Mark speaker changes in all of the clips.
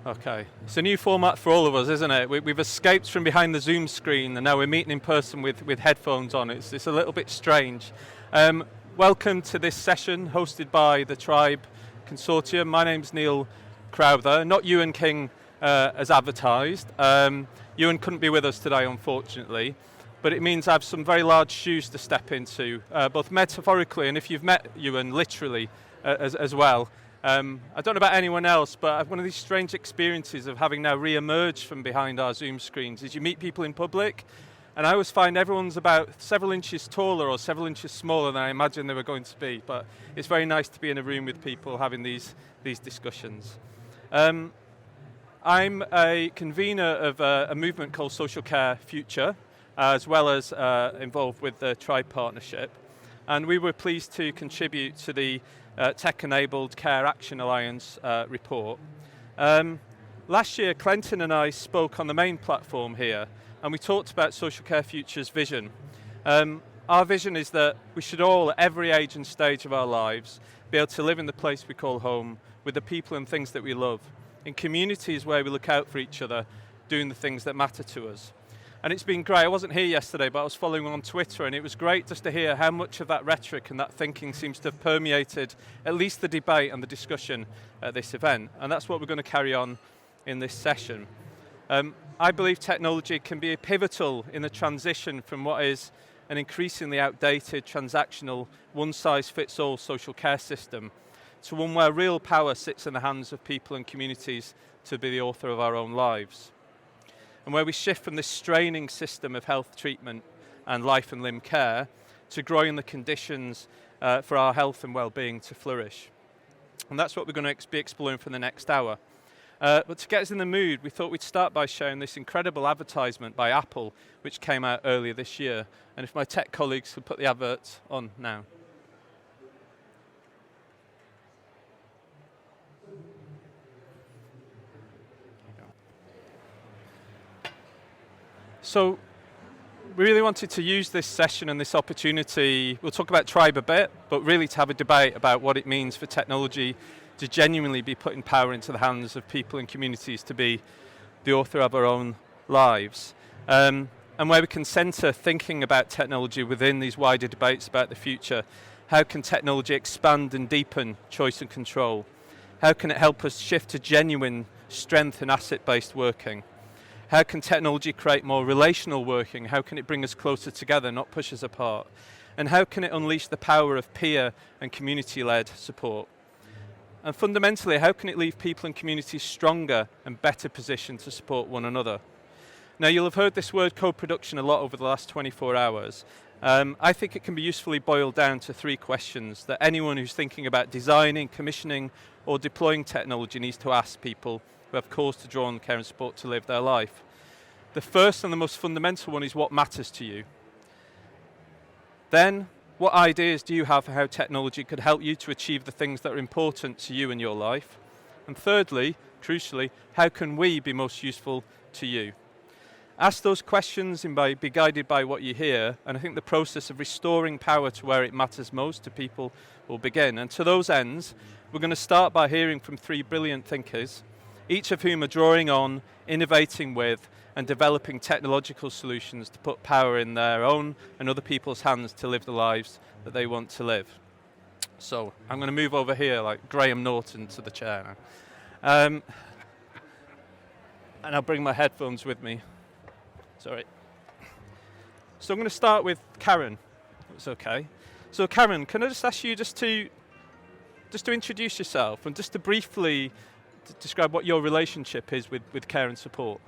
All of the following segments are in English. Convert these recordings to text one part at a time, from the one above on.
Speaker 1: Okay, it's a new format for all of us, isn't it? We've escaped from behind the Zoom screen and now we're meeting in person with headphones on. It's a little bit strange. Welcome to this session hosted by the Tribe Consortium. My name's Neil Crowther, not Ewan King as advertised. Ewan couldn't be with us today, unfortunately, but it means I have some very large shoes to step into, both metaphorically and if you've met Ewan, literally as well. I don't know about anyone else, but I have one of these strange experiences of having now re-emerged from behind our Zoom screens is you meet people in public, and I always find everyone's about several inches taller or several inches smaller than I imagined they were going to be, but it's very nice to be in a room with people having these discussions. I'm a convener of a movement called Social Care Future, as well as involved with the Tribe Partnership, and we were pleased to contribute to the Tech-Enabled Care Action Alliance report. Last year, Clinton and I spoke on the main platform here, and we talked about Social Care Future's vision. Our vision is that we should all, at every age and stage of our lives, be able to live in the place we call home, with the people and things that we love, in communities where we look out for each other, doing the things that matter to us. And it's been great. I wasn't here yesterday, but I was following on Twitter, and it was great just to hear how much of that rhetoric and that thinking seems to have permeated at least the debate and the discussion at this event. And that's what we're going to carry on in this session. I believe technology can be pivotal in the transition from what is an increasingly outdated, transactional, one-size-fits-all social care system to one where real power sits in the hands of people and communities to be the author of our own lives. And where we shift from this straining system of health treatment and life and limb care to growing the conditions for our health and well-being to flourish. And that's what we're going to be exploring for the next hour. But to get us in the mood, we thought we'd start by showing this incredible advertisement by Apple, which came out earlier this year. And if my tech colleagues could put the advert on now. So we really wanted to use this session and this opportunity, we'll talk about Tribe a bit, but really to have a debate about what it means for technology to genuinely be putting power into the hands of people and communities to be the author of our own lives. And where we can centre thinking about technology within these wider debates about the future. How can technology expand and deepen choice and control? How can it help us shift to genuine strength and asset-based working? How can technology create more relational working? How can it bring us closer together, not push us apart? And how can it unleash the power of peer and community-led support? And fundamentally, how can it leave people and communities stronger and better positioned to support one another? Now, you'll have heard this word co-production a lot over the last 24 hours. I think it can be usefully boiled down to three questions that anyone who's thinking about designing, commissioning, or deploying technology needs to ask people who have cause to draw on care and support to live their life. The first and the most fundamental one is what matters to you. Then, what ideas do you have for how technology could help you to achieve the things that are important to you in your life? And thirdly, crucially, how can we be most useful to you? Ask those questions and be guided by what you hear, and I think the process of restoring power to where it matters most to people will begin. And to those ends, we're going to start by hearing from three brilliant thinkers, each of whom are drawing on, innovating with, and developing technological solutions to put power in their own and other people's hands to live the lives that they want to live. So I'm going to move over here like Graham Norton to the chair now. And I'll bring my headphones with me. Sorry. So I'm going to start with Karen. It's okay. So Karen, can I just ask you just to introduce yourself and just to briefly describe what your relationship is with care and support?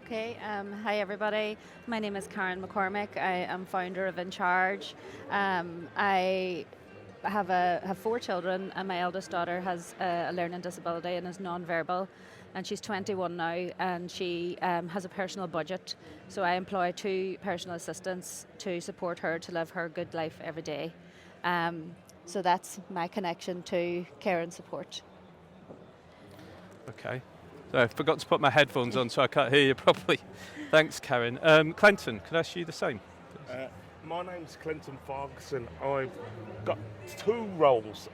Speaker 2: Okay, hi everybody. My name is Karen McCormick. I am founder of In Charge. I have 4 children, and my eldest daughter has a learning disability and is non-verbal, and she's 21 now, and she has a personal budget. So I employ 2 personal assistants to support her to live her good life every day. So that's my connection to care and support.
Speaker 1: Okay. So I forgot to put my headphones on, so I can't hear you properly. Thanks, Karen. Clinton, could I ask you the same?
Speaker 3: My name's Clinton Ferguson. I've got 2 roles.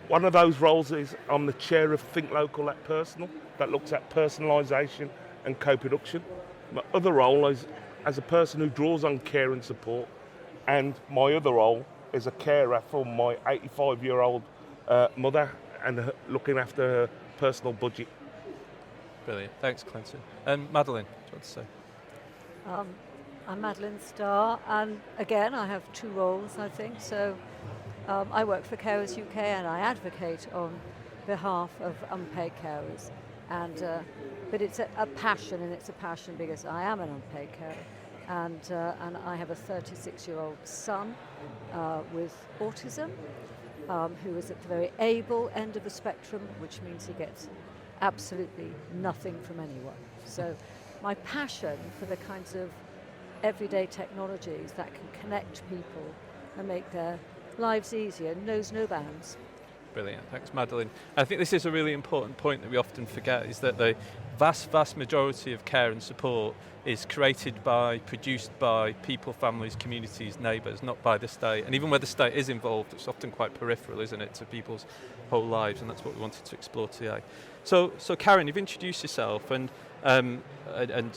Speaker 3: One of those roles is I'm the chair of Think Local at Personal, that looks at personalisation and co-production. My other role is as a person who draws on care and support, and my other role is a carer for my 85-year-old mother and looking after her personal budget.
Speaker 1: Brilliant. Thanks, Clinton. And Madeline, what do you want to say?
Speaker 4: I'm Madeline Starr, and again, I have two roles, I think. So I work for Carers UK, and I advocate on behalf of unpaid carers. But it's a passion, and it's a passion because I am an unpaid carer, and I have a 36-year-old son with autism, who is at the very able end of the spectrum, which means he gets absolutely nothing from anyone. So my passion for the kinds of everyday technologies that can connect people and make their lives easier knows no bounds.
Speaker 1: Brilliant, thanks Madeline. I think this is a really important point that we often forget, is that the vast majority of care and support is created by, produced by people, families, communities, neighbours, not by the state. And even where the state is involved, it's often quite peripheral, isn't it, to people's whole lives, and that's what we wanted to explore today. So Karen, you've introduced yourself and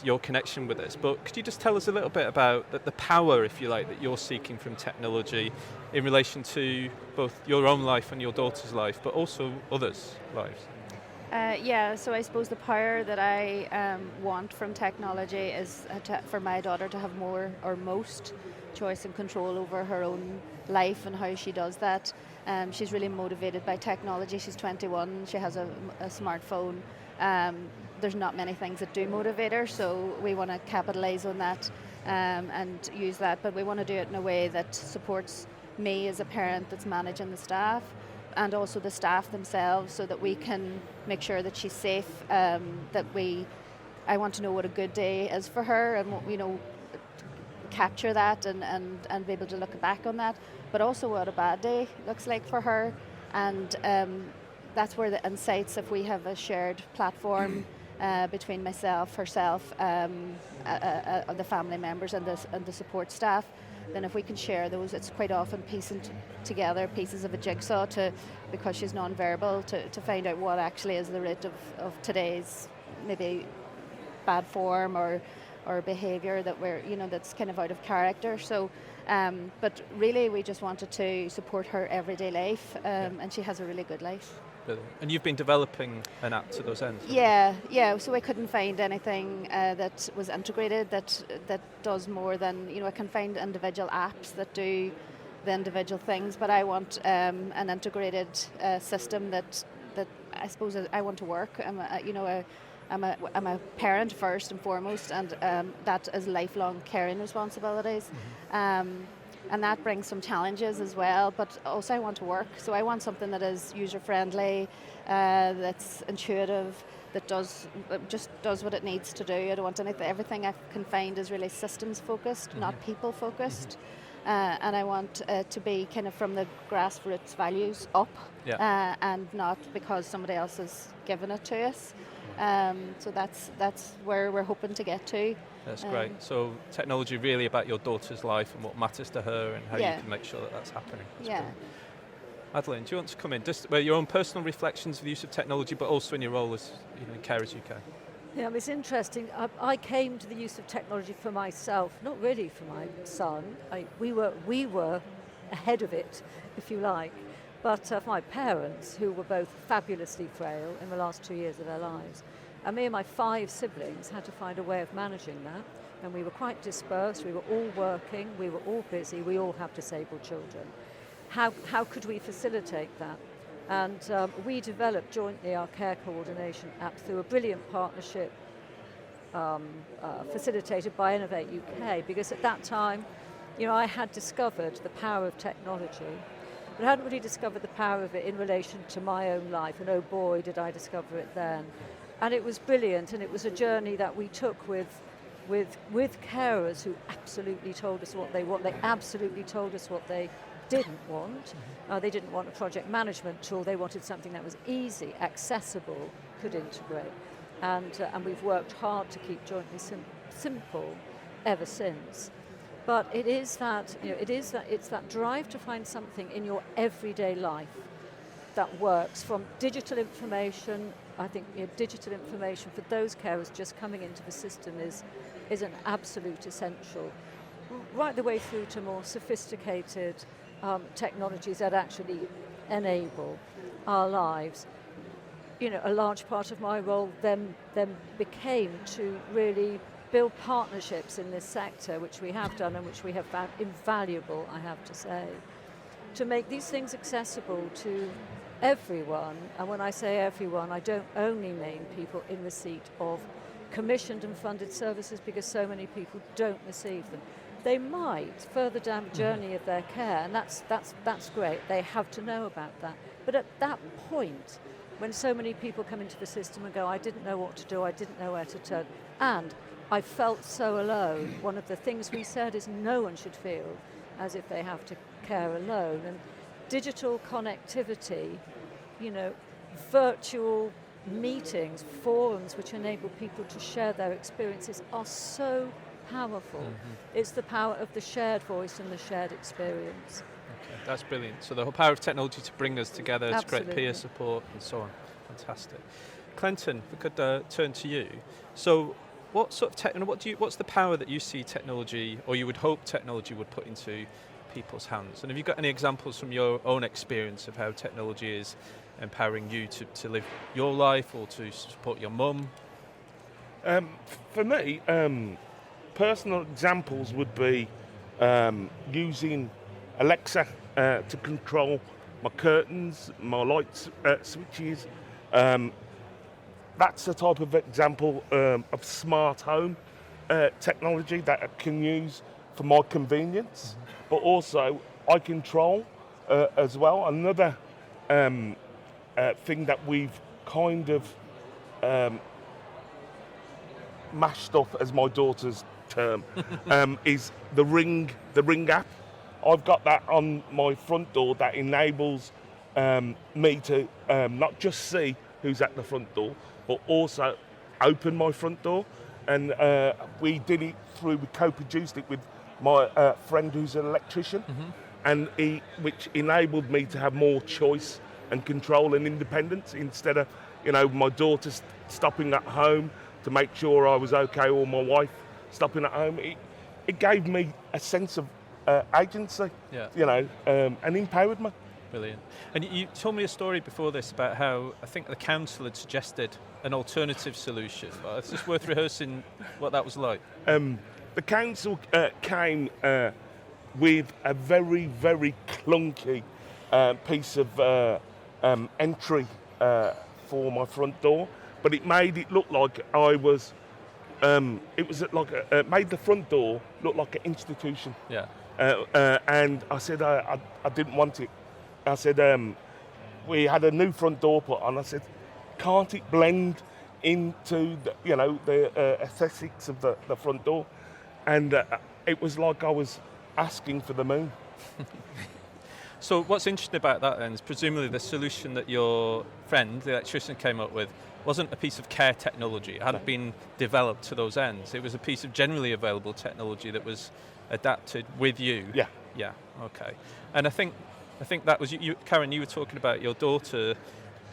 Speaker 1: your connection with this, but could you just tell us a little bit about the power, if you like, that you're seeking from technology in relation to both your own life and your daughter's life, but also others' lives?
Speaker 2: So I suppose the power that I want from technology is for my daughter to have more or most choice and control over her own life and how she does that. She's really motivated by technology. She's 21, she has a smartphone. There's not many things that do motivate her, so we want to capitalise on that and use that, but we want to do it in a way that supports me as a parent that's managing the staff, and also the staff themselves, so that we can make sure that she's safe, I want to know what a good day is for her, and capture that and be able to look back on that, but also what a bad day looks like for her. And that's where the insights, if we have a shared platform between myself, herself, the family members and the support staff, then if we can share those, it's quite often piecing together pieces of a jigsaw because she's non-verbal, to find out what actually is the root of today's maybe bad form or behaviour that that's kind of out of character. So, but really we just wanted to support her everyday life, and she has a really good life.
Speaker 1: And you've been developing an app to those ends?
Speaker 2: Yeah. So I couldn't find anything that was integrated that does more than, I can find individual apps that do the individual things, but I want an integrated system that I suppose I want to work. I'm a parent first and foremost, and that is lifelong caring responsibilities. And that brings some challenges as well, but also I want to work, so I want something that is user-friendly, that's intuitive, that just does what it needs to do. I don't want everything I can find is really systems-focused, not people-focused. And I want to be kind of from the grassroots values up, and not because somebody else has given it to us. So that's where we're hoping to get to.
Speaker 1: That's great. So technology really about your daughter's life and what matters to her, and how you can make sure that that's happening. That's great. Madeline, do you want to come in? Just your own personal reflections of the use of technology, but also in your role as in Carers UK.
Speaker 4: Yeah, it's interesting. I came to the use of technology for myself, not really for my son. We were ahead of it, if you like. But for my parents, who were both fabulously frail in the last 2 years of their lives, and me and my 5 siblings had to find a way of managing that. And we were quite dispersed, we were all working, we were all busy, we all have disabled children. How could we facilitate that? And we developed jointly our care coordination app through a brilliant partnership facilitated by Innovate UK, because at that time, I had discovered the power of technology, but I hadn't really discovered the power of it in relation to my own life, and oh boy, did I discover it then. And it was brilliant, and it was a journey that we took with carers who absolutely told us what they want. They absolutely told us what they didn't want. They didn't want a project management tool. They wanted something that was easy, accessible, could integrate. And we've worked hard to keep jointly simple ever since. But it's that drive to find something in your everyday life that works from digital information. I think digital information for those carers just coming into the system is an absolute essential, right the way through to more sophisticated technologies that actually enable our lives. A large part of my role then became to really build partnerships in this sector, which we have done and which we have found invaluable, I have to say, to make these things accessible to everyone. And when I say everyone, I don't only mean people in receipt of commissioned and funded services, because so many people don't receive them. They might further down the journey of their care, and that's great. They have to know about that. But at that point, when so many people come into the system and go, I didn't know what to do, I didn't know where to turn, and I felt so alone, one of the things we said is no one should feel as if they have to care alone. And digital connectivity, virtual meetings, forums which enable people to share their experiences are so powerful. It's the power of the shared voice and the shared experience.
Speaker 1: Okay, that's brilliant. So the whole power of technology to bring us together,
Speaker 4: Absolutely.
Speaker 1: to create peer support and so on. Fantastic. Clinton, if we could turn to you. So what sort of what's the power that you see technology, or you would hope technology would put into people's hands? And have you got any examples from your own experience of how technology is empowering you to live your life or to support your mum?
Speaker 3: For me, personal examples would be using Alexa to control my curtains, my light switches. That's the type of example of smart home technology that I can use for my convenience, but also I control as well. Another thing that we've kind of mashed up, as my daughter's term, is the Ring app. I've got that on my front door that enables me to not just see who's at the front door, but also open my front door. And we co-produced it with my friend who's an electrician, and which enabled me to have more choice and control and independence, instead of my daughter stopping at home to make sure I was okay, or my wife stopping at home. It gave me a sense of agency, and empowered me.
Speaker 1: Brilliant. And you told me a story before this about how I think the council had suggested an alternative solution, but it's just worth rehearsing what that was like.
Speaker 3: The council came with a very, very clunky piece of entry for my front door, but it made it look like I was. It made the front door look like an institution.
Speaker 1: Yeah.
Speaker 3: And I said I didn't want it. I said we had a new front door put on. I said, can't it blend into the aesthetics of the front door? And it was like I was asking for the moon.
Speaker 1: So what's interesting about that then is presumably the solution that your friend, the electrician, came up with wasn't a piece of care technology. It hadn't been developed to those ends. It was a piece of generally available technology that was adapted with you.
Speaker 3: Yeah.
Speaker 1: Yeah. Okay. And I think that was you, Karen. You were talking about your daughter,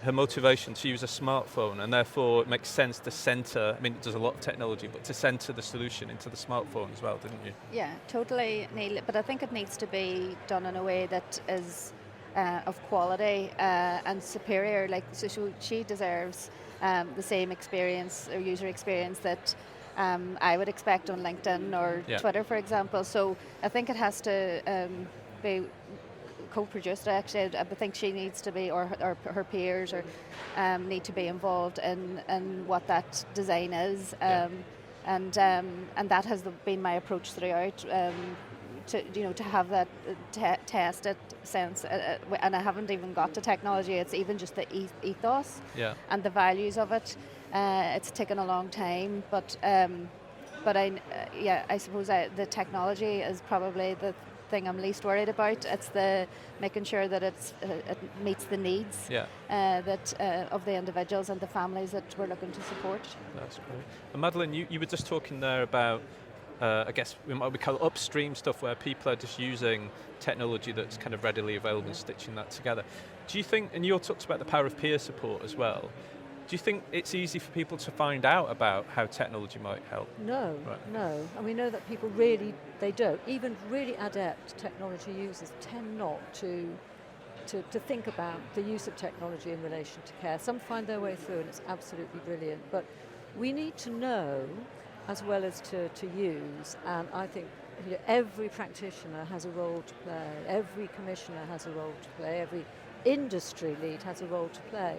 Speaker 1: her motivation to use a smartphone, and therefore it makes sense to centre. I mean, it does a lot of technology, but to centre the solution into the smartphone as well, didn't you?
Speaker 2: Yeah, totally, Neil. But I think it needs to be done in a way that is of quality and superior. Like, so she deserves the same experience or user experience that I would expect on LinkedIn or Twitter, for example. So I think it has to be co-produced. Actually, I think she needs to be, or her peers, or need to be involved in what that design is, and that has been my approach throughout. To have that tested sense, and I haven't even got to technology. It's even just the ethos and the values of it. It's taken a long time, but I suppose the technology is probably the thing I'm least worried about. It's the making sure that it meets the needs of the individuals and the families that we're looking to support.
Speaker 1: That's great. And Madeline, you were just talking there about I guess we call it upstream stuff where people are just using technology that's kind of readily available and stitching that together. Do you think, and you talked about the power of peer support as well, do you think it's easy for people to find out about how technology might help?
Speaker 4: No,
Speaker 1: Right.
Speaker 4: no. And we know that people really, they don't. Even really adept technology users tend not to think about the use of technology in relation to care. Some find their way through and it's absolutely brilliant. But we need to know as well as to use. And I think every practitioner has a role to play. Every commissioner has a role to play. Every industry lead has a role to play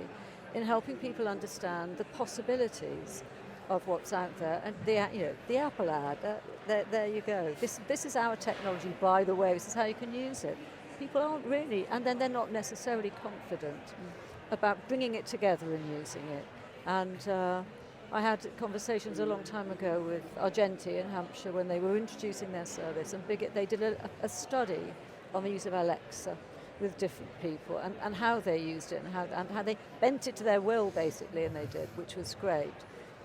Speaker 4: in helping people understand the possibilities of what's out there. And the Apple ad, there you go. This is our technology, by the way. This is how you can use it. People aren't really, and then they're not necessarily confident about bringing it together and using it. And I had conversations a long time ago with Argenti in Hampshire when they were introducing their service, and they did a study on the use of Alexa with different people and how they used it and how they bent it to their will, basically, and they did, which was great.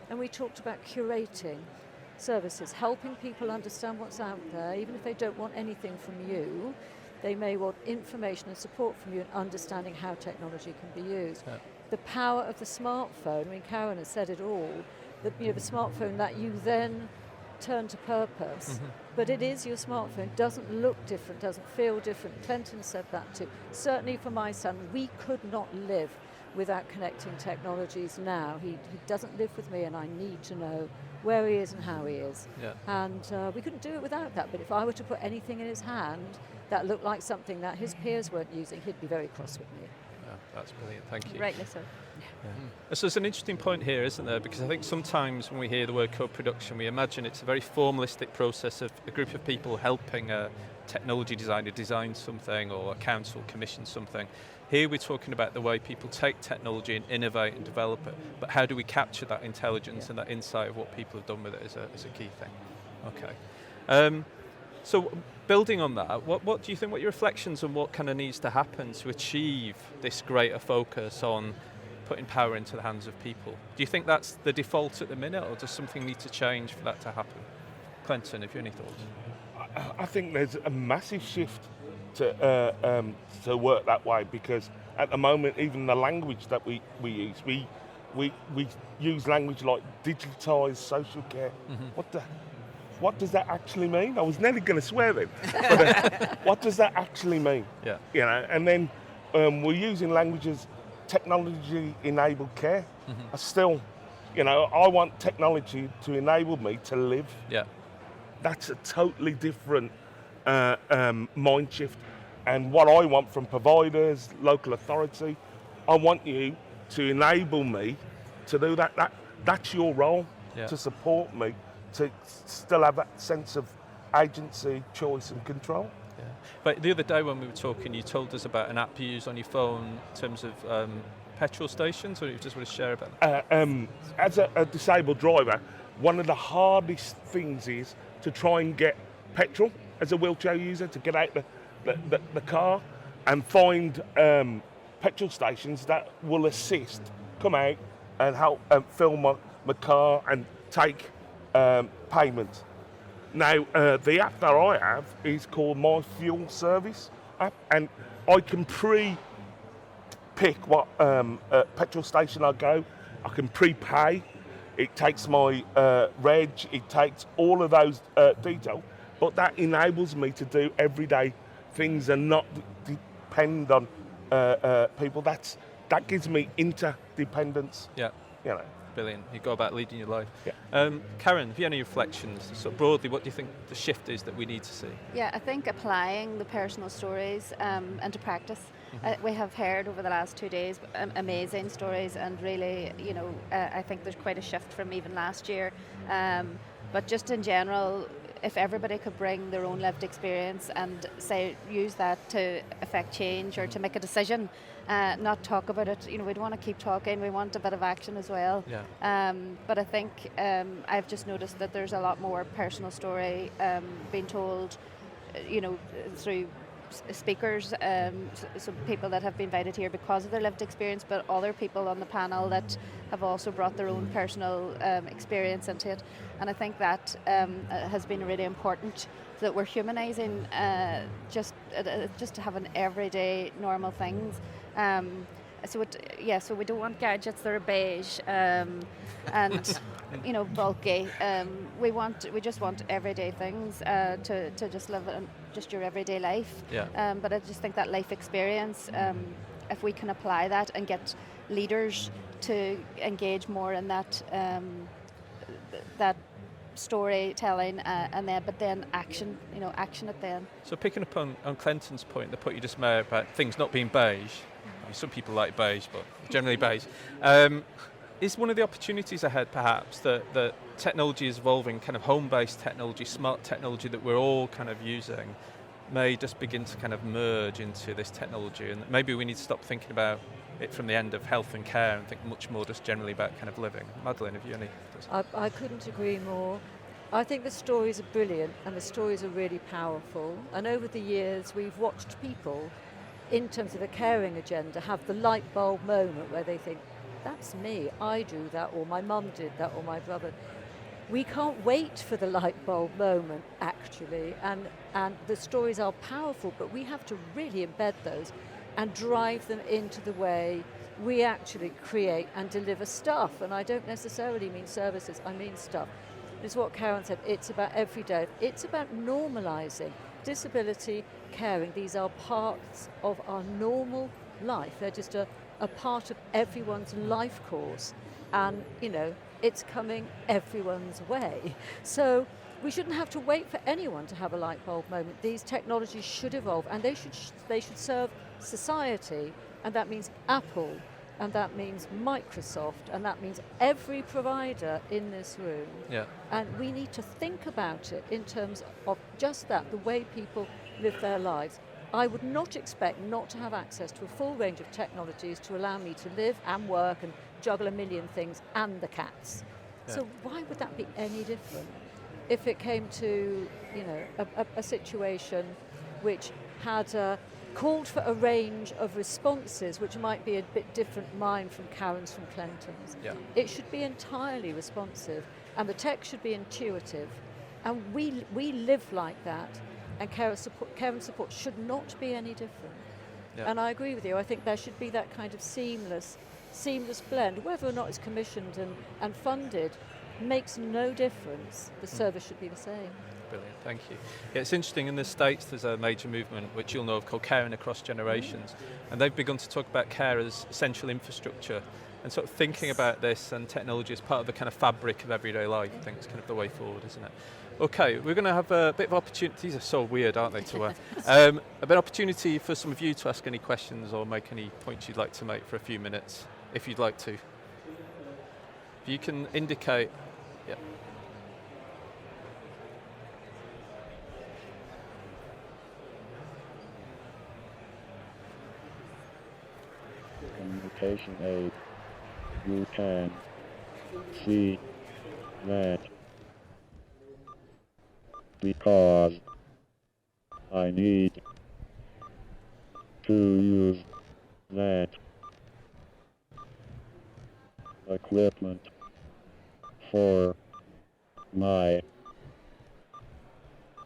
Speaker 4: And we talked about curating services, helping people understand what's out there, even if they don't want anything from you. They may want information and support from you and understanding how technology can be used.
Speaker 1: Yeah.
Speaker 4: The power of the smartphone, I mean, Karen has said it all, the smartphone that you then turn to purpose, but it is your smartphone. It doesn't look different, doesn't feel different. Clinton said that too. Certainly for my son, we could not live without connecting technologies now. He doesn't live with me and I need to know where he is and how he is.
Speaker 1: Yeah.
Speaker 4: And we couldn't do it without that, but if I were to put anything in his hand that looked like something that his peers weren't using, he'd be very cross with me.
Speaker 1: Yeah, that's brilliant, thank you.
Speaker 2: Rightly so.
Speaker 1: So there's an interesting point here, isn't there? Because I think sometimes when we hear the word co-production, we imagine it's a very formalistic process of a group of people helping a technology designer design something or a council commission something. Here we're talking about the way people take technology and innovate and develop it, but how do we capture that intelligence and that insight of what people have done with it is a key thing. Okay. So building on that, what do you think, what are your reflections on what kind of needs to happen to achieve this greater focus on putting power into the hands of people? Do you think that's the default at the minute, or does something need to change for that to happen? Clinton, have you any thoughts?
Speaker 3: I think there's a massive shift to work that way, because at the moment, even the language that we use, we use language like digitised social care. What does that actually mean? I was nearly going to swear then. But, what does that actually mean?
Speaker 1: Yeah.
Speaker 3: You know, and then we're using languages, technology-enabled care. I still, I want technology to enable me to live.
Speaker 1: Yeah.
Speaker 3: That's a totally different mind shift. And what I want from providers, local authority, I want you to enable me to do that. That's your role, to support me, to still have that sense of agency, choice and control.
Speaker 1: Yeah. But the other day when we were talking, you told us about an app you use on your phone in terms of petrol stations, or you just want to share about that?
Speaker 3: As a disabled driver, one of the hardest things is to try and get petrol as a wheelchair user, to get out the car and find petrol stations that will assist, come out and help fill my car and take payment. Now, the app that I have is called My Fuel Service app, and I can pre-pick what petrol station I go. I can prepay. It takes my reg, it takes all of those details, but that enables me to do everyday things and not depend on people. That gives me interdependence.
Speaker 1: Yeah. Brilliant. You go about leading your life.
Speaker 3: Yeah.
Speaker 1: Karen, have you any reflections? So broadly, what do you think the shift is that we need to see?
Speaker 2: Yeah, I think applying the personal stories into practice. We have heard over the last 2 days amazing stories, and really, I think there's quite a shift from even last year. But just in general, if everybody could bring their own lived experience and use that to affect change or to make a decision, not talk about it. We don't want to keep talking. We want a bit of action as well.
Speaker 1: Yeah.
Speaker 2: But I think I've just noticed that there's a lot more personal story being told, through speakers, so people that have been invited here because of their lived experience, but other people on the panel that have also brought their own personal experience into it. And I think that has been really important, that we're humanising just having everyday normal things. So we don't want gadgets that are beige and bulky. We just want everyday things to just live in just your everyday life.
Speaker 1: Yeah.
Speaker 2: But I just think that life experience, if we can apply that and get leaders to engage more in that that storytelling but then action at the end.
Speaker 1: So picking up on Clinton's point, the point you just made about things not being beige. Some people like beige, but generally beige. Is one of the opportunities ahead, perhaps, that technology is evolving, kind of home-based technology, smart technology that we're all kind of using, may just begin to kind of merge into this technology, and maybe we need to stop thinking about it from the end of health and care and think much more just generally about kind of living. Madeline, have you any?
Speaker 4: I couldn't agree more. I think the stories are brilliant and the stories are really powerful. And over the years, we've watched people, in terms of a caring agenda, have the light bulb moment where they think, that's me, I do that, or my mum did that, or my brother. We can't wait for the light bulb moment, actually, and the stories are powerful, but we have to really embed those and drive them into the way we actually create and deliver stuff. And I don't necessarily mean services, I mean stuff. It's what Karen said, it's about every day. It's about normalising disability, caring. These are parts of our normal life. They're just a part of everyone's life course. And, it's coming everyone's way. So we shouldn't have to wait for anyone to have a light bulb moment. These technologies should evolve, and they should serve society, and that means Apple, and that means Microsoft, and that means every provider in this room.
Speaker 1: Yeah.
Speaker 4: And we need to think about it in terms of just that, the way people live their lives. I would not expect not to have access to a full range of technologies to allow me to live and work and juggle a million things and the cats.
Speaker 1: Yeah.
Speaker 4: So why would that be any different if it came to, a situation which had called for a range of responses which might be a bit different mine from Karen's, from Clinton's.
Speaker 1: Yeah.
Speaker 4: It should be entirely responsive, and the tech should be intuitive. And we live like that, and care and support should not be any different.
Speaker 1: Yeah.
Speaker 4: And I agree with you. I think there should be that kind of seamless blend. Whether or not it's commissioned and funded makes no difference. The service should be the same.
Speaker 1: Brilliant, thank you. Yeah, it's interesting, in the States there's a major movement, which you'll know of, called Caring Across Generations, and they've begun to talk about care as essential infrastructure, and sort of thinking about this and technology as part of the kind of fabric of everyday life. I think it's kind of the way forward, isn't it? Okay, we're going to have a bit of opportunity. These are so weird, aren't they, to a bit of opportunity for some of you to ask any questions or make any points you'd like to make for a few minutes, if you'd like to. If you can indicate, yeah.
Speaker 5: Communication aid. You can see that because I need to use that equipment for my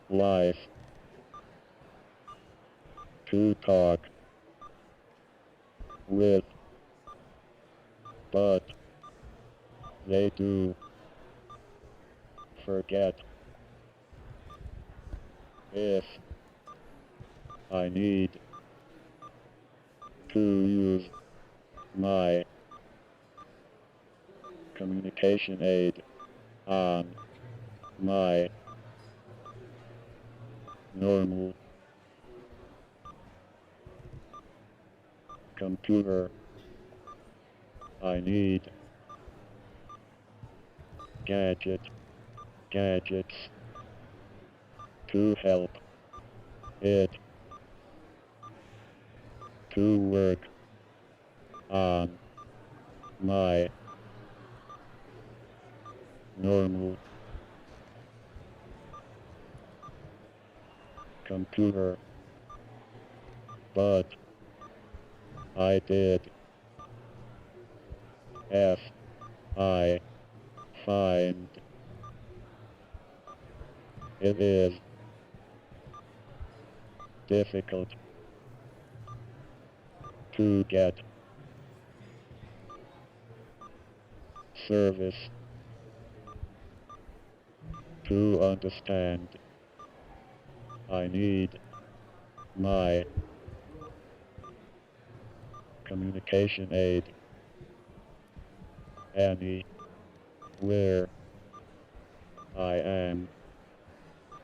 Speaker 5: life to talk with, but they do forget. If I need to use my communication aid on my normal computer, I need gadgets to help it to work on my normal computer. but I did. I find it is difficult to get service to understand. I need my communication aid anywhere I am,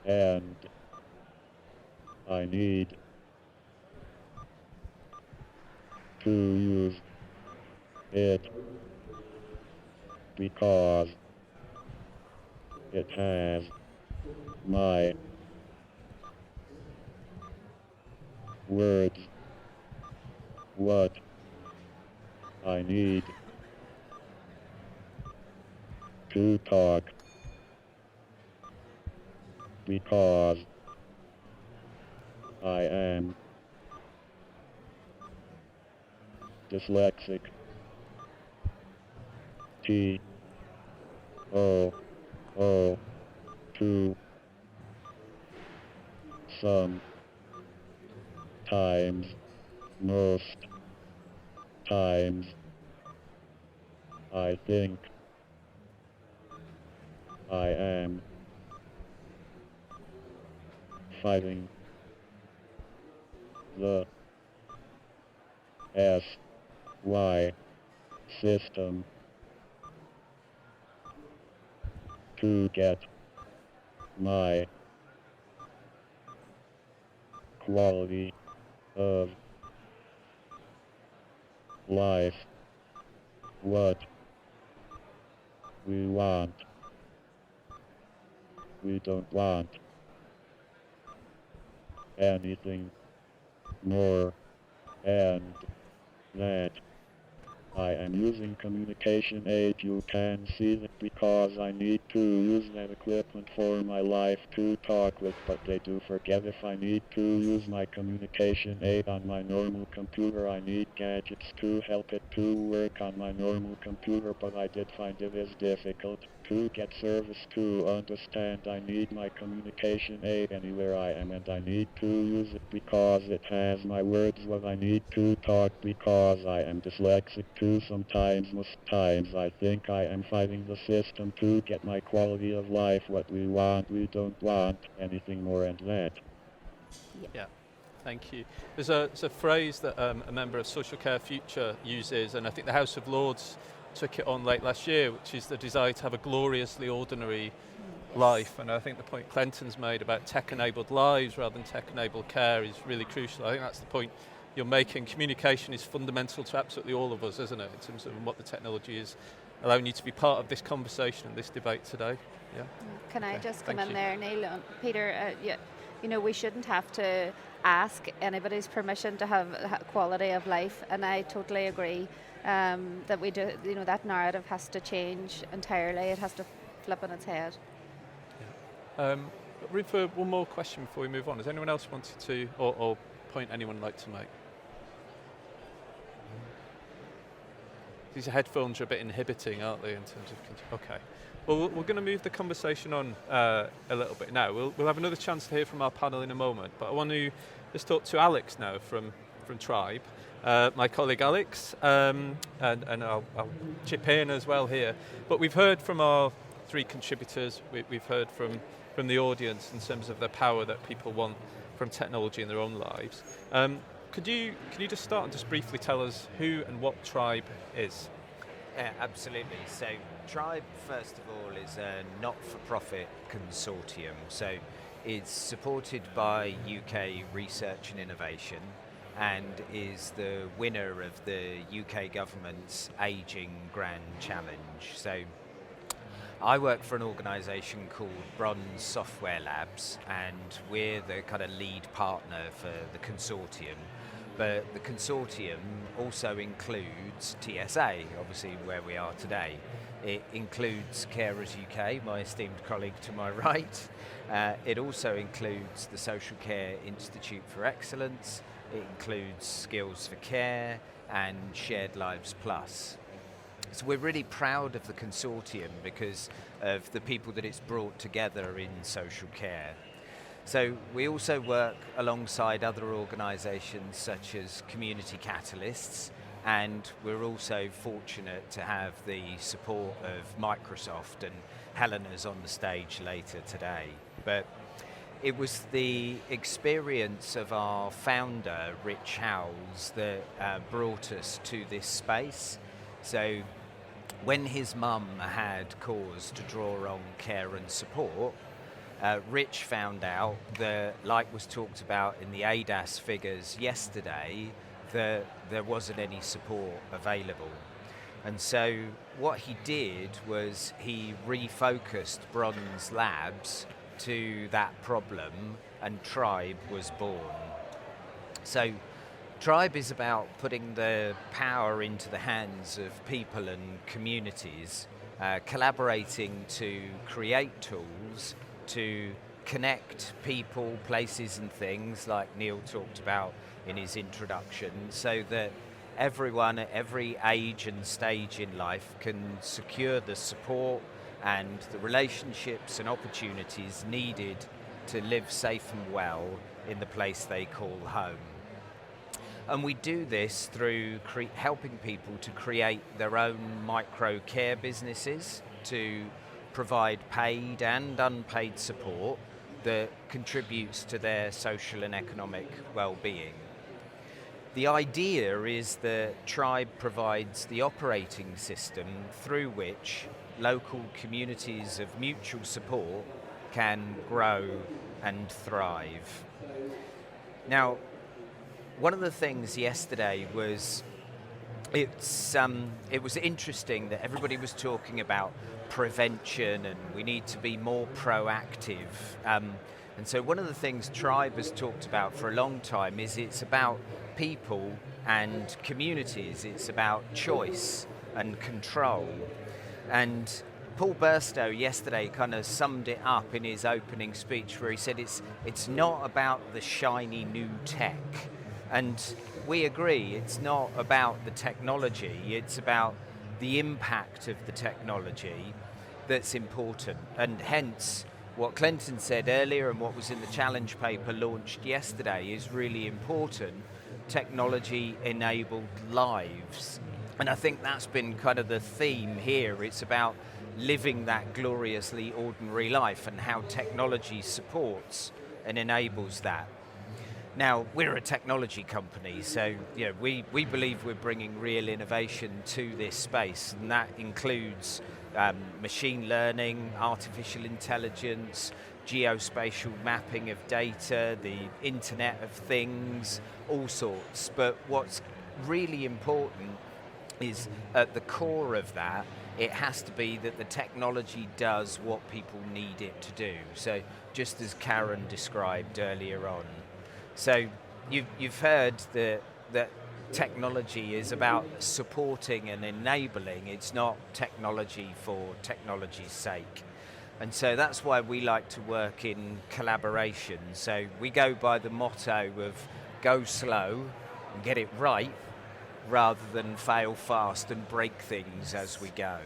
Speaker 5: and I need to use it because it has my words. What I need to talk because I am dyslexic. To sometimes, most times, I think I am fighting the SY system to get my quality of life what we want. We don't want anything more, and that I am using communication aid. You can see that because I need to use that equipment for my life to talk with, but they do forget if I need to use my communication aid on my normal computer. I need gadgets to help it to work on my normal computer, but I did find it is difficult to get service to understand. I need my communication aid anywhere I am, and I need to use it because it has my words. What I need to talk because I am dyslexic too. Sometimes, most times, I think I am fighting the system to get my quality of life. What we want, we don't want anything more, and that.
Speaker 1: Yeah, thank you. There's a phrase that a member of Social Care Future uses, and I think the House of Lords took it on late last year, which is the desire to have a gloriously ordinary life. And I think the point Clenton's made about tech-enabled lives rather than tech-enabled care is really crucial. I think that's the point you're making. Communication is fundamental to absolutely all of us, isn't it, in terms of what the technology is allowing you to be part of this conversation and this debate today. Yeah.
Speaker 2: Can I
Speaker 1: Okay,
Speaker 2: just come
Speaker 1: thank
Speaker 2: in
Speaker 1: you.
Speaker 2: there, Neil? Peter, you know, we shouldn't have to ask anybody's permission to have quality of life, and I totally agree that we do. You know, that narrative has to change entirely. It has to flip on its head.
Speaker 1: Room for one more question before we move on. Has anyone else wanted to, or point anyone like to make? These headphones are a bit inhibiting, aren't they, in terms of... Okay. Well, we're going to move the conversation on a little bit now. We'll have another chance to hear from our panel in a moment, but I want to just talk to Alex now from Tribe, my colleague Alex, and I'll chip in as well here. But we've heard from our three contributors, we've heard from the audience in terms of the power that people want from technology in their own lives. Can you just start and just briefly tell us who and what Tribe is?
Speaker 6: Yeah, absolutely. So Tribe, first of all, is a not-for-profit consortium. So it's supported by UK Research and Innovation and is the winner of the UK government's Ageing Grand Challenge. So I work for an organisation called Bronze Software Labs, and we're the kind of lead partner for the consortium. But the consortium also includes TSA, obviously where we are today. It includes Carers UK, my esteemed colleague to my right. It also includes the Social Care Institute for Excellence, It includes Skills for Care and Shared Lives Plus. So we're really proud of the consortium because of the people that it's brought together in social care. So we also work alongside other organisations such as Community Catalysts, and we're also fortunate to have the support of Microsoft, and Helena's on the stage later today. But it was the experience of our founder, Rich Howells, that brought us to this space. So when his mum had cause to draw on care and support, Rich found out that, like was talked about in the ADAS figures yesterday, that there wasn't any support available. And so what he did was he refocused Bronze Labs to that problem, and Tribe was born. So Tribe is about putting the power into the hands of people and communities, collaborating to create tools to connect people, places and things, like Neil talked about in his introduction, so that everyone at every age and stage in life can secure the support and the relationships and opportunities needed to live safe and well in the place they call home. And we do this through helping people to create their own micro care businesses, to provide paid and unpaid support that contributes to their social and economic well-being. The idea is that Tribe provides the operating system through which local communities of mutual support can grow and thrive. Now, one of the things yesterday was it was interesting that everybody was talking about prevention and we need to be more proactive. And so one of the things Tribe has talked about for a long time is it's about people and communities. It's about choice and control. And Paul Burstow yesterday kind of summed it up in his opening speech, where he said it's not about the shiny new tech. And we agree, it's not about the technology, it's about the impact of the technology that's important. And hence, what Clinton said earlier and what was in the challenge paper launched yesterday is really important. Technology-enabled lives. And I think that's been kind of the theme here. It's about living that gloriously ordinary life and how technology supports and enables that. Now, we're a technology company, so we believe we're bringing real innovation to this space, and that includes machine learning, artificial intelligence, geospatial mapping of data, the Internet of Things, all sorts. But what's really important is at the core of that, it has to be that the technology does what people need it to do. So just as Karen described earlier on. So you've heard that technology is about supporting and enabling. It's not technology for technology's sake. And so that's why we like to work in collaboration. So we go by the motto of go slow and get it right, rather than fail fast and break things as we go.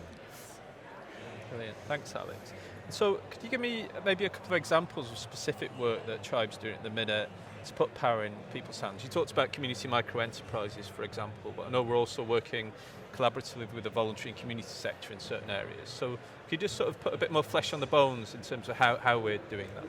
Speaker 1: Brilliant. Thanks, Alex. So could you give me maybe a couple of examples of specific work that Tribe's doing at the minute to put power in people's hands? You talked about community micro-enterprises, for example, but I know we're also working collaboratively with the voluntary and community sector in certain areas. So could you just sort of put a bit more flesh on the bones in terms of how we're doing that?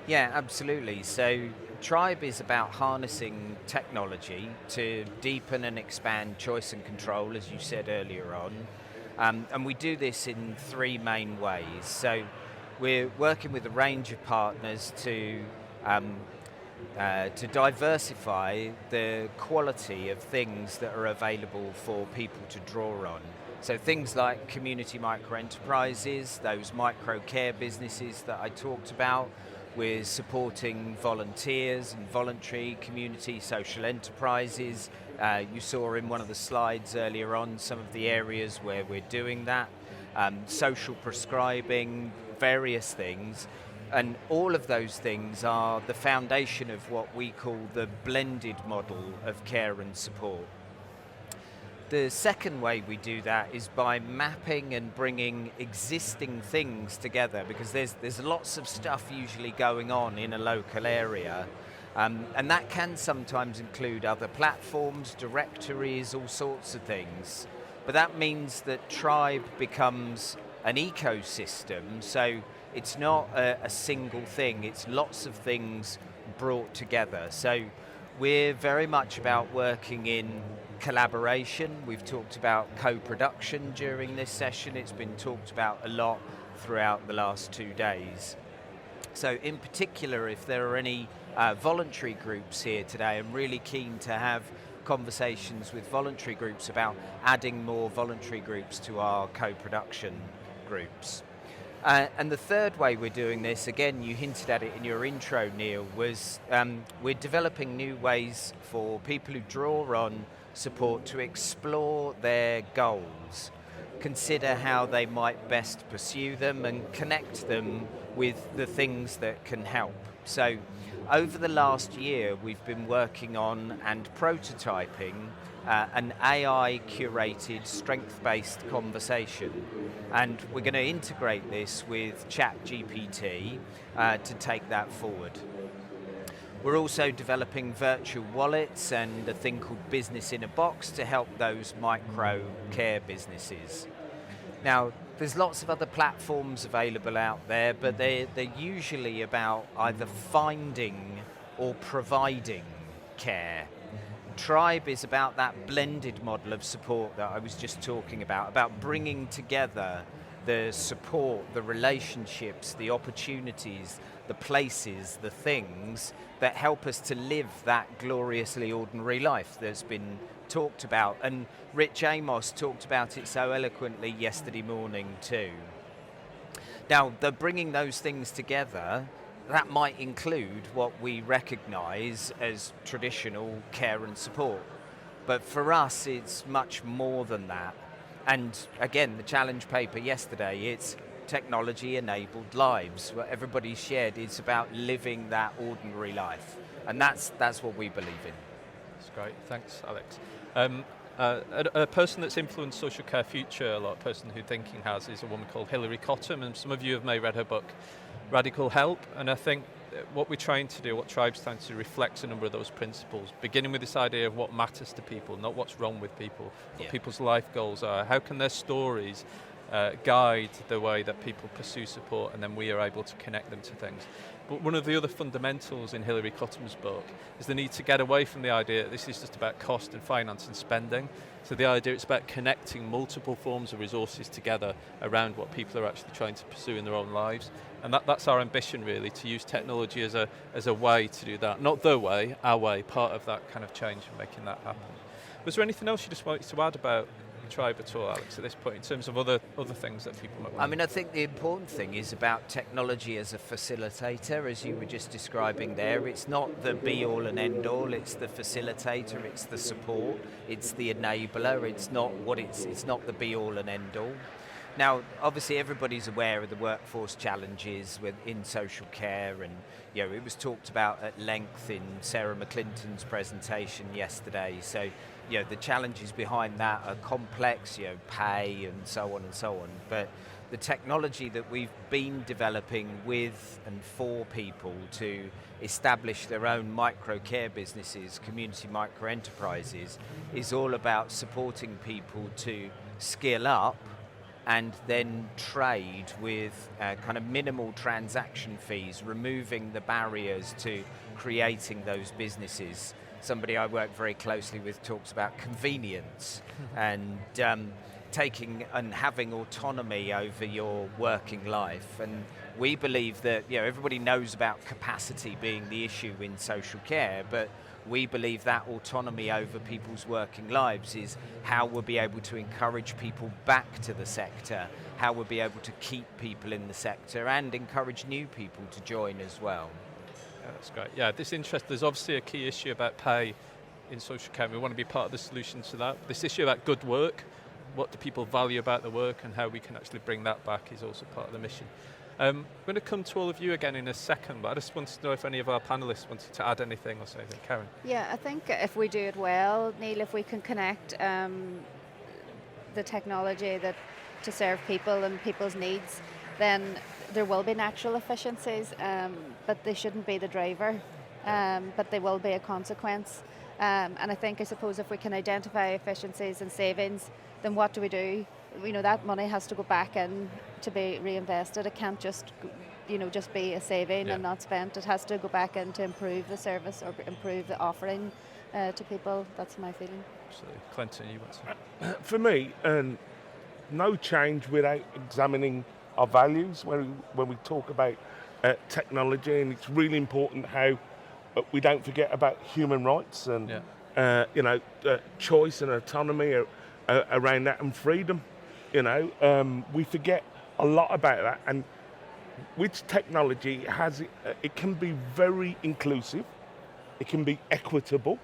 Speaker 6: Yeah, absolutely. So Tribe is about harnessing technology to deepen and expand choice and control, as you said earlier on. And we do this in three main ways. So we're working with a range of partners to diversify the quality of things that are available for people to draw on. So things like community micro-enterprises, those micro-care businesses that I talked about. We're supporting volunteers and voluntary community social enterprises. You saw in one of the slides earlier on some of the areas where we're doing that. Social prescribing, various things. And all of those things are the foundation of what we call the blended model of care and support. The second way we do that is by mapping and bringing existing things together, because there's lots of stuff usually going on in a local area, and that can sometimes include other platforms, directories, all sorts of things. But that means that Tribe becomes an ecosystem, so it's not a single thing, it's lots of things brought together. So we're very much about working in collaboration. We've talked about co-production during this session. It's been talked about a lot throughout the last 2 days. So in particular, if there are any voluntary groups here today, I'm really keen to have conversations with voluntary groups about adding more voluntary groups to our co-production groups. And the third way we're doing this, again, you hinted at it in your intro, Neil, was we're developing new ways for people who draw on support to explore their goals, consider how they might best pursue them and connect them with the things that can help. So over the last year, we've been working on and prototyping an AI-curated, strength-based conversation. And we're going to integrate this with ChatGPT to take that forward. We're also developing virtual wallets and a thing called Business in a Box to help those micro care businesses. Now, there's lots of other platforms available out there, but they're usually about either finding or providing care. Tribe is about that blended model of support that I was just talking about bringing together the support, the relationships, the opportunities, the places, the things that help us to live that gloriously ordinary life that's been talked about. And Rich Amos talked about it so eloquently yesterday morning too. Now, bringing those things together, that might include what we recognise as traditional care and support. But for us, it's much more than that. And again, the challenge paper yesterday, it's technology-enabled lives. What everybody shared is about living that ordinary life. And that's what we believe in.
Speaker 1: That's great, thanks Alex. A person that's influenced social care future, a lot of person who thinking has, is a woman called Hilary Cottam, and some of you have may read her book, Radical Help, and I think what we're trying to do, what Tribe's trying to do, reflects a number of those principles, beginning with this idea of what matters to people, not what's wrong with people, what people's life goals are, how can their stories guide the way that people pursue support, and then we are able to connect them to things. But one of the other fundamentals in Hilary Cottam's book is the need to get away from the idea that this is just about cost and finance and spending. So the idea it's about connecting multiple forms of resources together around what people are actually trying to pursue in their own lives. And that's our ambition really, to use technology as a way to do that. Not the way, our way, part of that kind of change and making that happen. Was there anything else you just wanted to add about Tribe at all, Alex, at this point, in terms of other things that people might want?
Speaker 6: I mean, I think the important thing is about technology as a facilitator, as you were just describing there. It's not the be-all and end-all, it's the facilitator, it's the support, it's the enabler, it's not the be-all and end-all. Now, obviously everybody's aware of the workforce challenges in social care, and it was talked about at length in Sarah McClinton's presentation yesterday. So, the challenges behind that are complex, pay and so on and so on. But the technology that we've been developing with and for people to establish their own micro care businesses, community micro enterprises, is all about supporting people to skill up and then trade with kind of minimal transaction fees, removing the barriers to creating those businesses. Somebody I work very closely with talks about convenience and taking and having autonomy over your working life. And we believe that everybody knows about capacity being the issue in social care, but we believe that autonomy over people's working lives is how we'll be able to encourage people back to the sector, how we'll be able to keep people in the sector and encourage new people to join as well.
Speaker 1: Yeah, that's great. Yeah, there's obviously a key issue about pay in social care. We want to be part of the solution to that. This issue about good work, what do people value about the work, and how we can actually bring that back is also part of the mission. I'm going to come to all of you again in a second, but I just wanted to know if any of our panellists wanted to add anything or say anything. Karen?
Speaker 2: Yeah, I think if we do it well, Neil, if we can connect the technology that to serve people and people's needs, then there will be natural efficiencies, but they shouldn't be the driver, but they will be a consequence. And I suppose if we can identify efficiencies and savings, then what do we do? That money has to go back in to be reinvested. It can't just just be a saving and not spent. It has to go back in to improve the service or improve the offering to people. That's my feeling.
Speaker 1: Absolutely. Clinton, you want to?
Speaker 3: For me, no change without examining our values when we talk about technology, and it's really important how we don't forget about human rights and choice and autonomy around that, and freedom. We forget a lot about that, and which technology has it can be very inclusive, it can be equitable,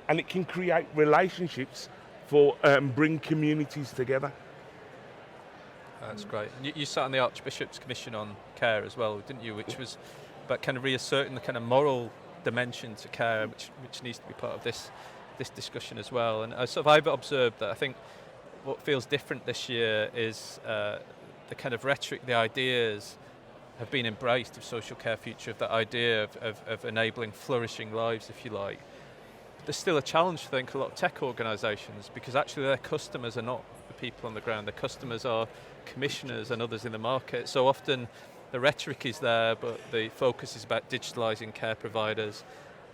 Speaker 3: and it can create relationships for bring communities together.
Speaker 1: That's great. You sat on the Archbishop's Commission on Care as well, didn't you? Which was about kind of reasserting the kind of moral dimension to care, which needs to be part of this discussion as well. And I've observed that I think what feels different this year is the kind of rhetoric, the ideas have been embraced of social care future, of that idea of enabling flourishing lives, if you like. But there's still a challenge, I think, a lot of tech organisations, because actually their customers are not the people on the ground. Their customers are commissioners and others in the market. So often the rhetoric is there, but the focus is about digitalising care providers,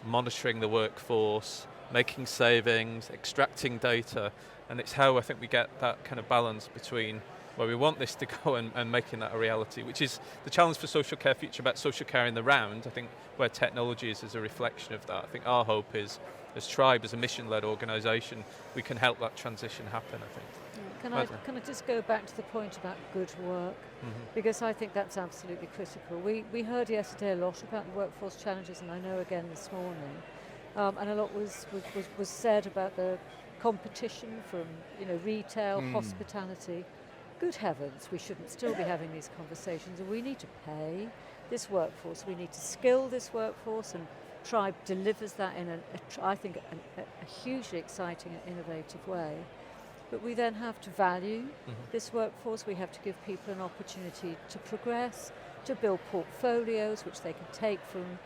Speaker 1: monitoring the workforce, making savings, extracting data, and it's how I think we get that kind of balance between where we want this to go and making that a reality, which is the challenge for social care future about social care in the round. I think where technology is a reflection of that. I think our hope is, as Tribe, as a mission-led organisation, we can help that transition happen, I think.
Speaker 4: Can I just go back to the point about good work? Because I think that's absolutely critical. We heard yesterday a lot about the workforce challenges, and I know again this morning, and a lot was said about the competition from retail, hospitality. Good heavens, we shouldn't still be having these conversations, and we need to pay this workforce. We need to skill this workforce, and Tribe delivers that in I think a hugely exciting and innovative way. But we then have to value this workforce. We have to give people an opportunity to progress, to build portfolios which they can take from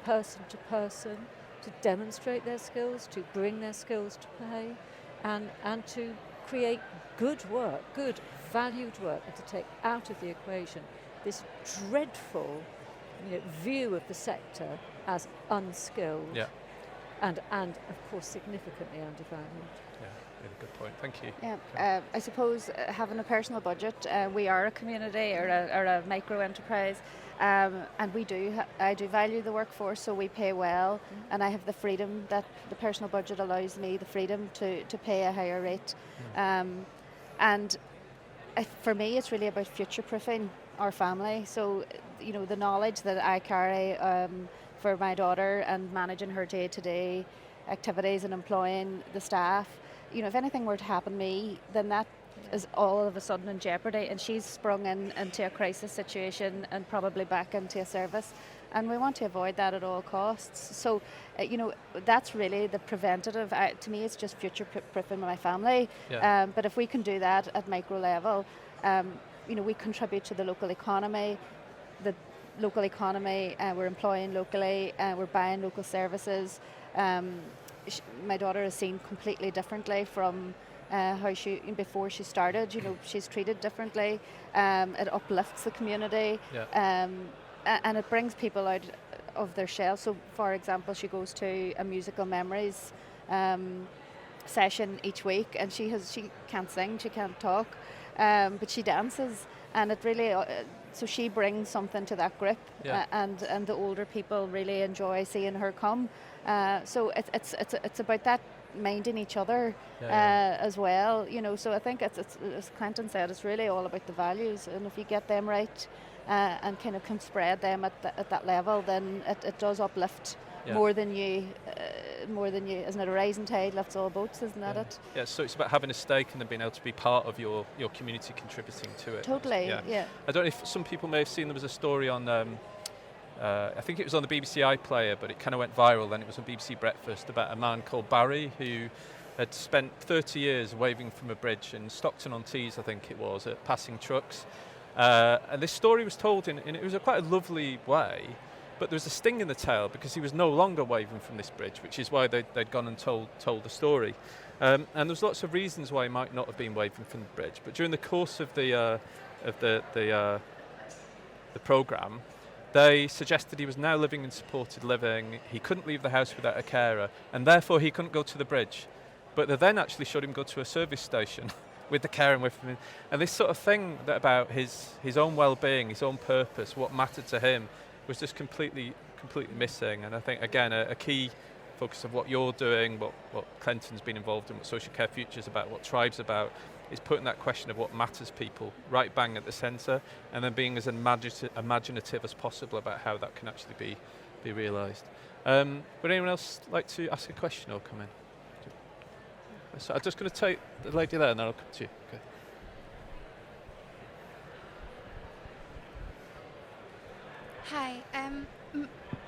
Speaker 4: person to person, to demonstrate their skills, to bring their skills to play, and to create good work, good valued work, and to take out of the equation this dreadful view of the sector as unskilled and of course significantly undervalued.
Speaker 1: Good point. Thank you.
Speaker 2: Yeah, I suppose having a personal budget, we are a community or a micro enterprise, and I do value the workforce, so we pay well, and I have the freedom that the personal budget allows me the freedom to pay a higher rate, and for me it's really about future-proofing our family. So the knowledge that I carry for my daughter and managing her day-to-day activities and employing the staff. If anything were to happen to me, then that is all of a sudden in jeopardy, and she's sprung into a crisis situation and probably back into a service, and we want to avoid that at all costs. So that's really the preventative. To me, it's just future-proofing my family. But if we can do that at micro level, we contribute to the local economy. The local economy, we're employing locally, we're buying local services. My daughter is seen completely differently from how before she started. She's treated differently. It uplifts the community, and it brings people out of their shell. So, for example, she goes to a musical memories session each week, and she can't sing, she can't talk, but she dances, and it really. So she brings something to that group, and the older people really enjoy seeing her come. So it's about that minding each other as well. So I think it's as Clinton said, it's really all about the values, and if you get them right and kind of can spread them at that level, then it does uplift more than you more than you, isn't it a rising tide lifts all boats, isn't that it?
Speaker 1: Yeah, so it's about having a stake and then being able to be part of your community contributing to it.
Speaker 2: Totally, yeah.
Speaker 1: I don't know if some people may have seen there was a story on, I think it was on the BBC iPlayer, but it kind of went viral then. It was on BBC Breakfast about a man called Barry who had spent 30 years waving from a bridge in Stockton-on-Tees, I think it was, at passing trucks. And this story was told in it was quite a lovely way, but there was a sting in the tail because he was no longer waving from this bridge, which is why they'd gone and told the story. And there's lots of reasons why he might not have been waving from the bridge. But during the course of the programme, they suggested he was now living in supported living, he couldn't leave the house without a carer, and therefore he couldn't go to the bridge. But they then actually showed him go to a service station with the carer with him. And this sort of thing that about his own well-being, his own purpose, what mattered to him, was just completely missing. And I think, again, a key focus of what you're doing, what Clinton's been involved in, what Social Care Future's about, what Tribe's about, is putting that question of what matters people right bang at the centre, and then being as imaginative as possible about how that can actually be realised. Would anyone else like to ask a question or come in? So I'm just going to take the lady there and then I'll come to you. Okay.
Speaker 7: Hi,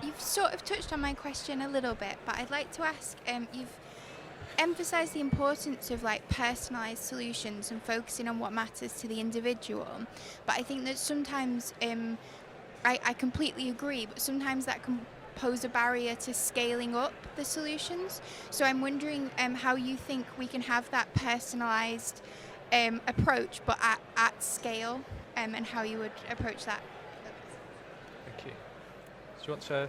Speaker 7: you've sort of touched on my question a little bit, but I'd like to ask, you've emphasised the importance of like personalised solutions and focusing on what matters to the individual, but I think that sometimes, I completely agree, but sometimes that can pose a barrier to scaling up the solutions. So I'm wondering how you think we can have that personalised approach, but at scale, and how you would approach that.
Speaker 1: Thank you. Do you want to?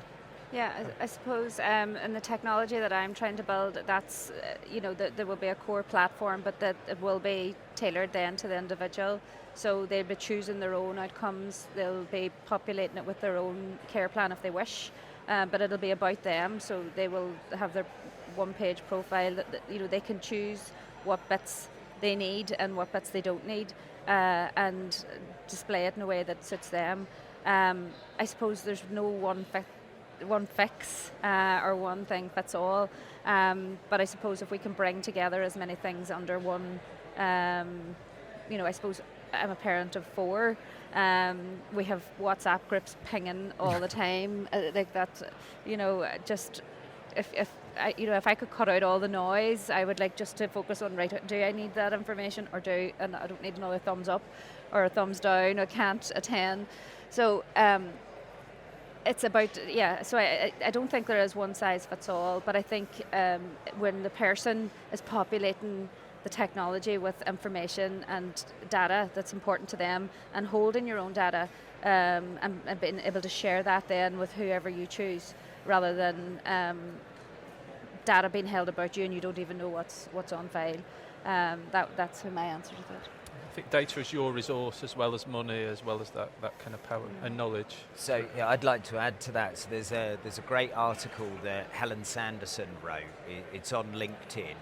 Speaker 2: Yeah, I suppose in the technology that I'm trying to build, that's, there will be a core platform, but that it will be tailored then to the individual. So they'll be choosing their own outcomes, they'll be populating it with their own care plan if they wish. But it'll be about them, so they will have their one-page profile. They can choose what bits they need and what bits they don't need, and display it in a way that suits them. I suppose there's no one fix or one thing fits all. But I suppose if we can bring together as many things under one, I suppose I'm a parent of 4. We have WhatsApp groups pinging all the time, like that. Just if I could cut out all the noise, I would like just to focus on, right, do I need that information and I don't need another thumbs up or a thumbs down. I can't attend. So it's about, so I don't think there is one size fits all, but I think when the person is populating the technology with information and data that's important to them, and holding your own data and being able to share that then with whoever you choose, rather than data being held about you and you don't even know what's on file. That's my answer to that.
Speaker 1: I think data is your resource as well as money, as well as that kind of power and knowledge.
Speaker 6: So I'd like to add to that. So there's a great article that Helen Sanderson wrote. It's on LinkedIn,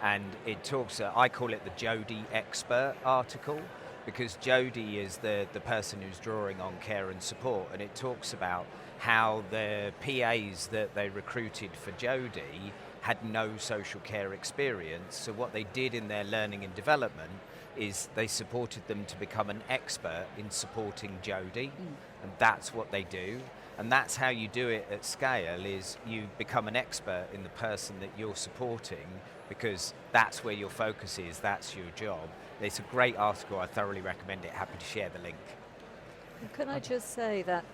Speaker 6: and it talks. I call it the Jodie expert article, because Jodie is the person who's drawing on care and support, and it talks about how the PAs that they recruited for Jodie had no social care experience. So what they did in their learning and development is they supported them to become an expert in supporting Jodie, and that's what they do. And that's how you do it at scale, is you become an expert in the person that you're supporting, because that's where your focus is, that's your job. It's a great article, I thoroughly recommend it, happy to share the link.
Speaker 4: Can I just say that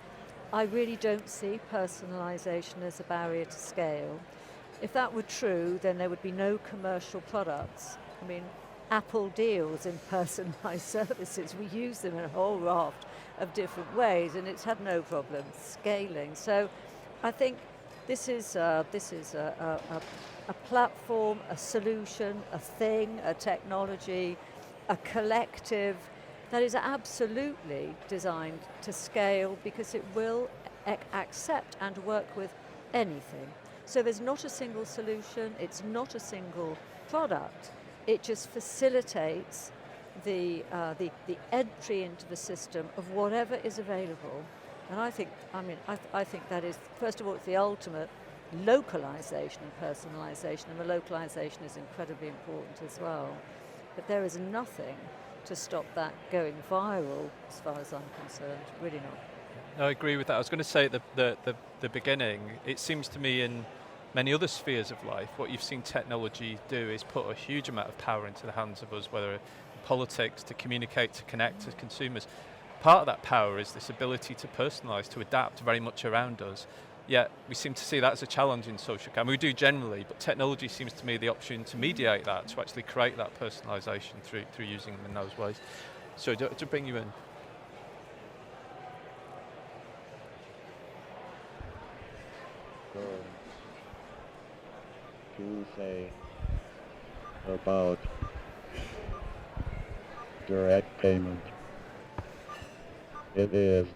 Speaker 4: I really don't see personalisation as a barrier to scale. If that were true, then there would be no commercial products. I mean, Apple deals in personalised services. We use them in a whole raft of different ways, and it's had no problem scaling. So I think this is a platform, a solution, a thing, a technology, a collective that is absolutely designed to scale, because it will accept and work with anything. So there's not a single solution, it's not a single product. It just facilitates the entry into the system of whatever is available. And I think that is, first of all, it's the ultimate localization and personalization, and the localization is incredibly important as well. But there is nothing to stop that going viral as far as I'm concerned, really not.
Speaker 1: No, I agree with that. I was going to say at the beginning, it seems to me in many other spheres of life, what you've seen technology do is put a huge amount of power into the hands of us, whether in politics, to communicate, to connect as consumers. Part of that power is this ability to personalise, to adapt very much around us. Yet we seem to see that as a challenge in social care. We do generally, but technology seems to me the option to mediate that, to actually create that personalisation through using them in those ways. So to bring you in.
Speaker 5: To say about direct payment. It is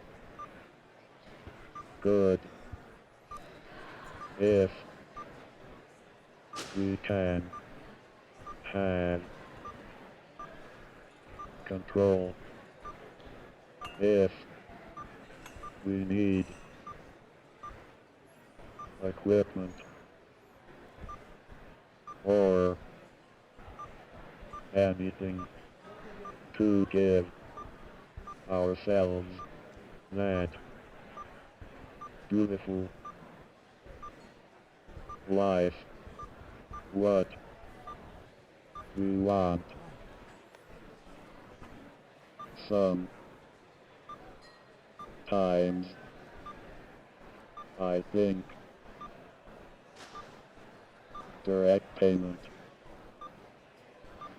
Speaker 5: good if we can have control. If we need equipment or anything to give ourselves that beautiful life, what we want. Sometimes I think direct payment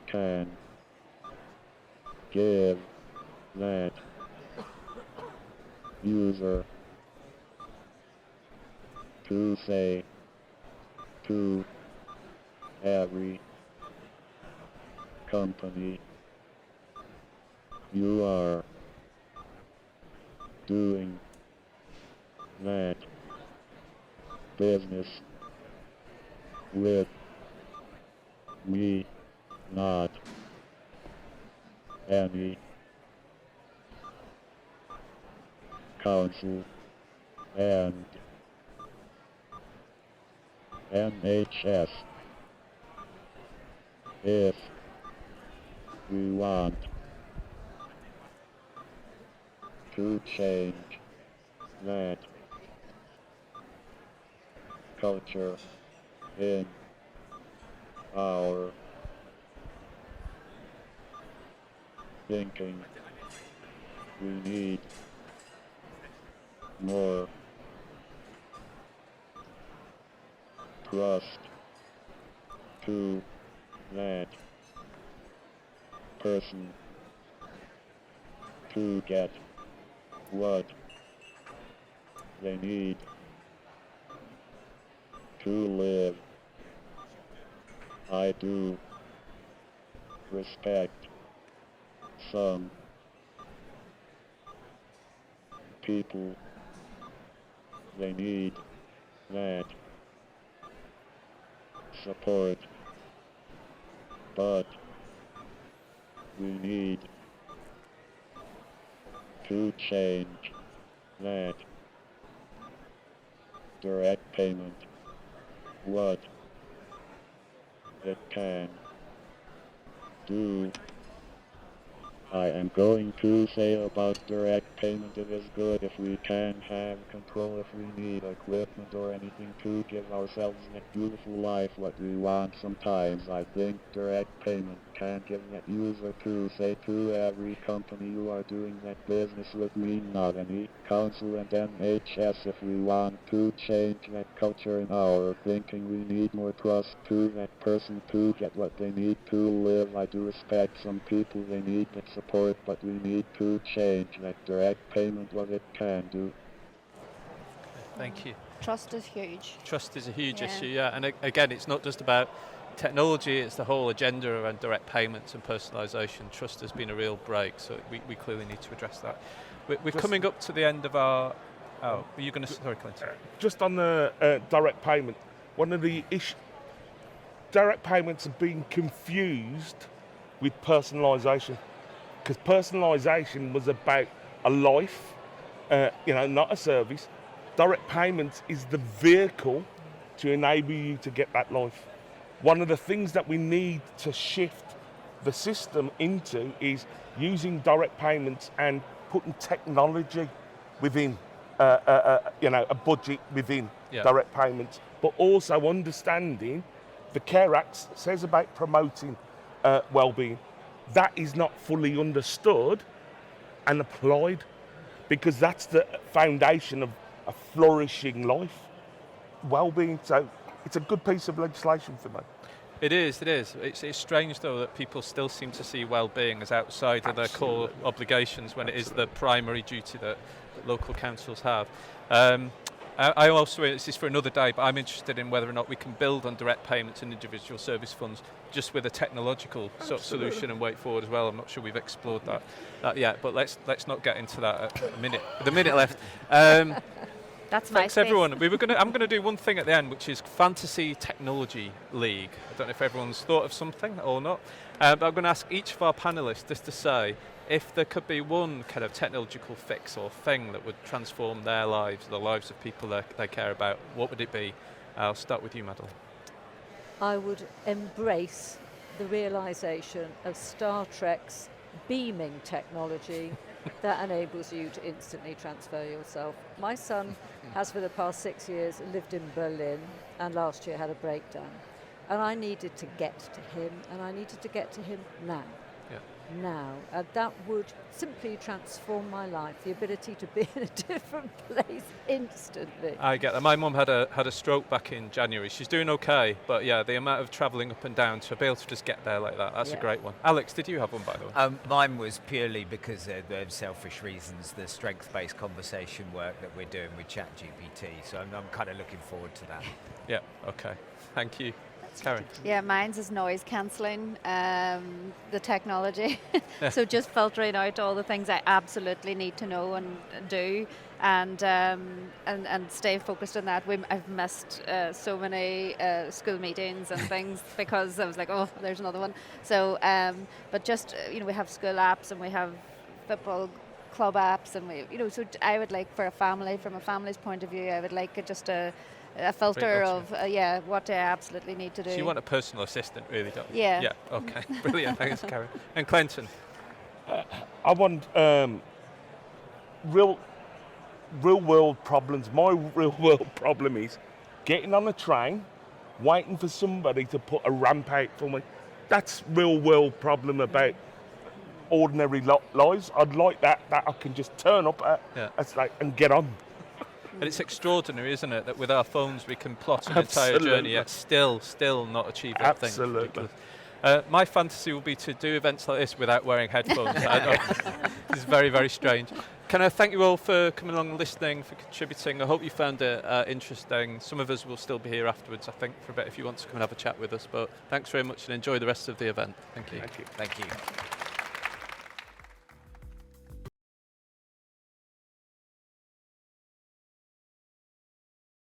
Speaker 5: can give that user to say to every company, you are doing that business with me, not any council and NHS. If we want to change that culture in our thinking, we need more trust to that person to get what they need to live. I do respect some people, they need that support, but we need to change that direct payment, what it can do. I am going to say about direct payment, it is good if we can have control, if we need equipment or anything to give ourselves that beautiful life what we want. Sometimes I think direct payment can give that user to say to every company, you are doing that business with me, not any council and NHS. If we want to change that culture in our thinking, we need more trust to that person to get what they need to live. I do respect some people, they need that support, but we need to change that direct payment, what it can do.
Speaker 1: Thank you.
Speaker 2: Trust is huge.
Speaker 1: Trust is a huge
Speaker 2: Yeah.
Speaker 1: issue, yeah. And again, it's not just about technology, it's the whole agenda around direct payments and personalisation. Trust has been a real break, so we clearly need to address that. We're coming up to the end of our... Oh, were you going to... Sorry, Clinton.
Speaker 3: Just on the direct payment, one of the issues, direct payments are being confused with personalisation, because personalisation was about a life, not a service. Direct payments is the vehicle to enable you to get that life. One of the things that we need to shift the system into is using direct payments and putting technology within, a budget within direct payments, but also understanding the Care Act says about promoting well-being. That is not fully understood and applied, because that's the foundation of a flourishing life, well-being. So it's a good piece of legislation for me.
Speaker 1: It is. It's strange, though, that people still seem to see well-being as outside of their core obligations when it is the primary duty that local councils have. I also, this is for another day, but I'm interested in whether or not we can build on direct payments and individual service funds just with a technological sort of solution and way forward as well. I'm not sure we've explored that yet, but let's not get into that a minute. With a minute left.
Speaker 2: That's my
Speaker 1: Thanks
Speaker 2: space.
Speaker 1: everyone. I'm going to do one thing at the end, which is Fantasy Technology League. I don't know if everyone's thought of something or not, but I'm going to ask each of our panelists just to say if there could be one kind of technological fix or thing that would transform their lives, the lives of people they care about. What would it be? I'll start with you, Madeline.
Speaker 4: I would embrace the realization of Star Trek's beaming technology that enables you to instantly transfer yourself. My son has for the past 6 years lived in Berlin and last year had a breakdown. And I needed to get to him, and I needed to get to him now. Now. That would simply transform my life, the ability to be in a different place instantly.
Speaker 1: I get that. My mum had a stroke back in January. She's doing okay, but yeah, the amount of travelling up and down to be able to just get there like that's a great one. Alex, did you have one, by the way?
Speaker 6: Mine was purely because of selfish reasons, the strength-based conversation work that we're doing with ChatGPT. So I'm kind of looking forward to that.
Speaker 1: Yeah, okay. Thank you. Karen.
Speaker 2: Yeah, mine's is noise cancelling, the technology. So just filtering out all the things I absolutely need to know and do, and stay focused on that. I've missed so many school meetings and things because I was like, oh, there's another one. So, but just we have school apps and we have football club apps, and so I would like, for a family, from a family's point of view, I would like just a filter of what do I absolutely need to do.
Speaker 1: So you want a personal assistant, really, don't you?
Speaker 2: Yeah.
Speaker 1: Yeah, okay. Brilliant, thanks, Karen. And Clinton?
Speaker 3: I want real world problems. My real world problem is getting on a train, waiting for somebody to put a ramp out for me. That's real world problem about ordinary lives. I'd like that I can just turn up and get on.
Speaker 1: And it's extraordinary, isn't it, that with our phones we can plot an entire journey yet still not achieve that thing.
Speaker 3: Absolutely.
Speaker 1: My fantasy will be to do events like this without wearing headphones. I know. It's very, very strange. Can I thank you all for coming along and listening, for contributing. I hope you found it interesting. Some of us will still be here afterwards, I think, for a bit if you want to come and have a chat with us. But thanks very much and enjoy the rest of the event. Thank you.
Speaker 6: Thank you.